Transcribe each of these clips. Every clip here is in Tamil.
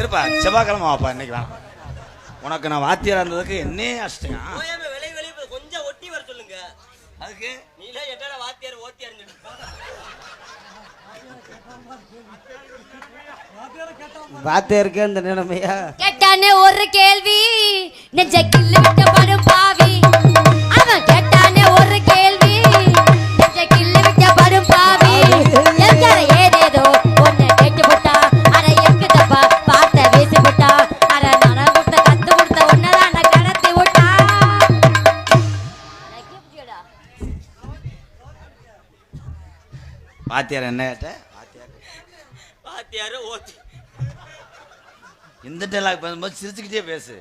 இருப்பா செவ்வாய்க்கிழமை வாப்பா இன்னைக்கு வேணாம். உனக்கு நான் வாத்தியாரா இருந்ததுக்கு என்ன அஷ்டம். கொஞ்சம் ஒட்டி வர சொல்லுங்க. அதுக்கு நீல என்னடா வாத்தியார் ஓத்தியார் வாத்தியாருக்கு அந்த நிலைமையா? கேட்டானே ஒரு கேள்வி நெஞ்ச கிள்ளி விட்ட படும் பாவி. அவன் கேட்டானே ஒரு கேள்வி நெஞ்ச கிள்ளி விட்ட படும் பாவி. எங்கற ஏதேதோ ஒண்ணு கேட்டு போட்டா அட எங்க தப்பா பார்த்த வீசி போட்டா அட நட விட்ட கத்து கொடுத்த ஒன்னதான் நான் கடத்தி விட்டா. வாத்தியார் என்ன கேட்ட? வாத்தியார் ஓத்தி இந்த டைலாக் பேசும்போது சிரிச்சுக்கிட்டே பேசு.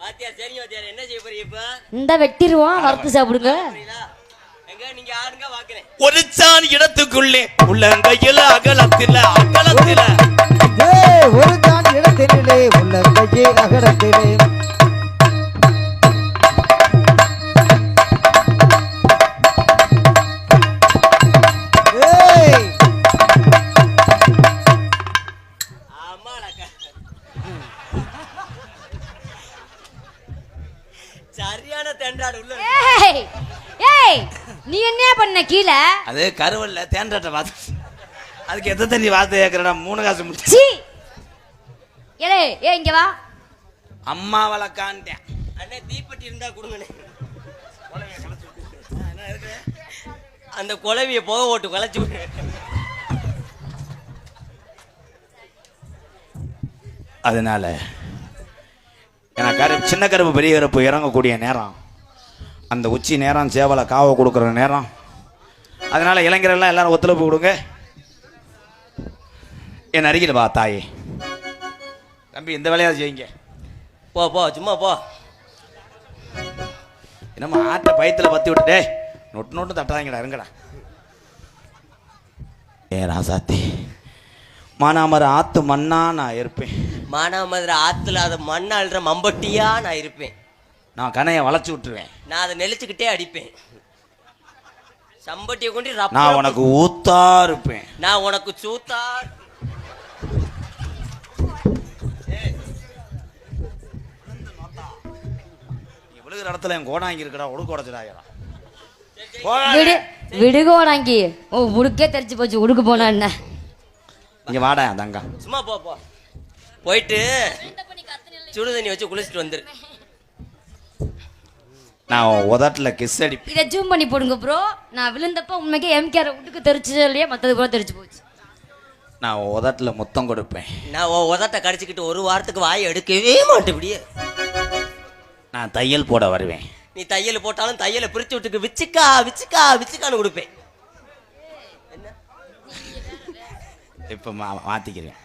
வாத்தியார் சரிங்க வாத்தியார் என்ன செய்ய போறீங்க இப்ப? இந்த வெட்டிடுவான் வறுத்து சாப்பிடுங்க. எங்க நீங்க ஆடுங்க வாக்குறேன். ஒரு சான் இடத்துக்குள்ளே உள்ளங்கையில அகலத்தில ஒரு தான் இடத்திலே உள்ளங்கையே அகலத்திலே சரியான தெண்டாடு உள்ள. ஏய் நீ என்ன பண்ண கீழ? அது கருவல்ல தேண்டாட்ட வாத்து. அதுக்கு எத்த தண்ணி வார்த்தை கேட்கறடா 3 காசு முடிச்சு. சீ ஏலே ஏ இங்க வா. அம்மா வளக்கான்ட்டேன். அண்ணே தீப்பெட்டி இருந்தா கொடுங்கண்ணே. அந்த குலவிய போக ஓட்டு கலைச்சு விடு. அதனால எனக்கு சின்ன கருப்பு பெரிய கருப்பு இறங்கக்கூடிய நேரம், அந்த உச்சி நேரம், சேவலை காவை கொடுக்குற நேரம். அதனால இளைஞரெல்லாம் எல்லாரும் ஒத்துழைப்பு கொடுங்க. என் அருகில் வா தாயே. தம்பி இந்த வேலையாவது செய்யுங்க. போ போ சும்மா போ. என்னம்மா ஆட்டை பயத்தில் பற்றி விட்டுட்டே நொட்டு நொட்டு தட்டாதீங்கடா, இருங்கடா. ஏ ராசாத்தி, மானாமர ஆத்து மண்ணா நான் இருப்பேன். மானாமதுரை ஆத்துல அதை மண் அழுற மம்பட்டியா நான் இருப்பேன். நான் கனையை வளைச்சு விட்டுருவேன். நான் அதை நெளிச்சுக்கிட்டே அடிப்பேன். சம்பட்டியை கொண்டு நான் உனக்கு ஊத்தா இருப்பேன். நான் உனக்கு சூத்தா. நீ விழுகிற இடத்துல என் கோடாங்கி இருக்கடா, ஒடுக்க உடச்சிடாயா. விடுகோடாங்கி ஓ உடுக்கே தெரிச்சு போச்சு. உடுக்கு போனா என்ன? இங்க வாடா தங்கா. சும்மா போ போ. போயிட்டு சுடு தண்ணி வச்சு குளிச்சுட்டு வந்துரு. நான் உதட்டில் கிஸ் அடி. இதை ஜூம் பண்ணி போடுங்க ப்ரோ. நான் விழுந்தப்ப உண்மைக்கே எம்கேர உடுக்கு தெரிச்சு இல்லையா, மற்றது கூட தெரிச்சு போச்சு. நான் உதட்டில் முத்தம் கொடுப்பேன். நான் உதட்டை கடிச்சிக்கிட்டு 1 வாரத்துக்கு வாயை எடுக்கவே மாட்டேன். இப்படியே நான் தையல் போட வருவேன். நீ தையல் போட்டாலும் தையலை பிரிச்சு விட்டுக்கு விச்சுக்கா விச்சுக்கா விச்சுக்கான்னு கொடுப்பேன். இப்போ மாற்றிக்கிறேன்.